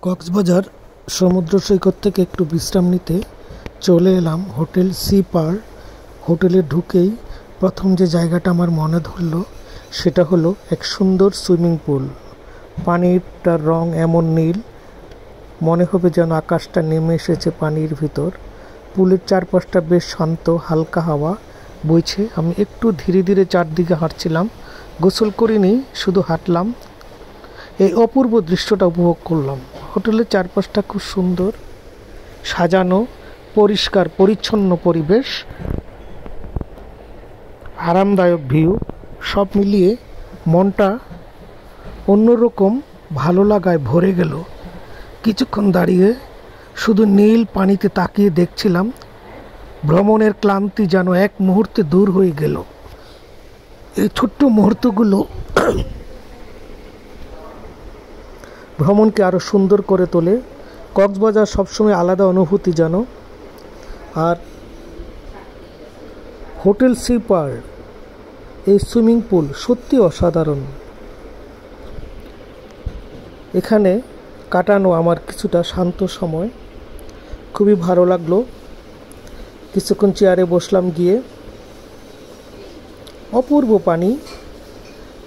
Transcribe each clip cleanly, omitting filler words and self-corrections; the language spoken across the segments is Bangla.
কক্সবাজার সমুদ্র সৈকত থেকে একটু বিশ্রাম নিতে চলে এলাম হোটেল সি পার। হোটেলে ঢুকেই প্রথম যে জায়গাটা আমার মনে ধরল সেটা হলো এক সুন্দর সুইমিং পুল। পানিটার রং এমন নীল, মনে হবে যেন আকাশটা নেমে এসেছে পানির ভিতর। পুলের চারপাশটা বেশ শান্ত, হালকা হাওয়া বইছে। আমি একটু ধীরে ধীরে চারদিকে হাঁটছিলাম, গোসল করিনি, শুধু হাঁটলাম। এই অপূর্ব দৃশ্যটা উপভোগ করলাম। হোটেলের চারপাশটা খুব সুন্দর সাজানো, পরিষ্কার পরিচ্ছন্ন পরিবেশ, আরামদায়ক ভিউ, সব মিলিয়ে মনটা অন্যরকম ভালো লাগায় ভরে গেল। কিছুক্ষণ দাঁড়িয়ে শুধু নীল পানিতে তাকিয়ে দেখছিলাম। ভ্রমণের ক্লান্তি যেন এক মুহূর্তে দূর হয়ে গেল। এই ছোট্ট মুহূর্তগুলো ভ্রমণকে আরও সুন্দর করে তোলে। কক্সবাজার সবসময় আলাদা অনুভূতি যেন। আর হোটেল সি পার এই সুইমিং পুল সত্যি অসাধারণ। এখানে কাটানো আমার কিছুটা শান্ত সময় খুবই ভালো লাগলো। কিছুক্ষণ চেয়ারে বসলাম, গিয়ে অপূর্ব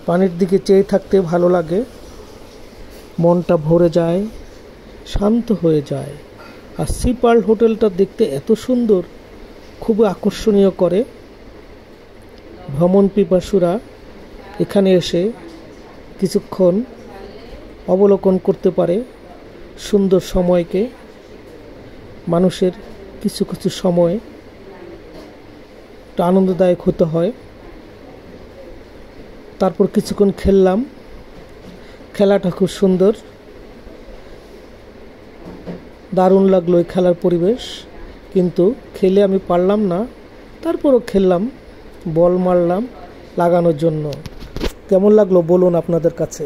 পানির দিকে চেয়ে থাকতে ভালো লাগে। মনটা ভরে যায়, শান্ত হয়ে যায়। আর সি পার্ল হোটেলটা দেখতে এত সুন্দর, খুবই আকর্ষণীয় করে। ভ্রমণ পিপাসুরা এখানে এসে কিছুক্ষণ অবলোকন করতে পারে সুন্দর সময়কে। মানুষের কিছু কিছু সময় একটু আনন্দদায়ক হতে হয়। তারপর কিছুক্ষণ খেললাম, খেলাটা খুব সুন্দর, দারুণ লাগলো এই খেলার পরিবেশ। কিন্তু খেলে আমি পারলাম না, তারপরও খেললাম, বল মারলাম লাগানোর জন্য। কেমন লাগলো বলুন আপনাদের কাছে।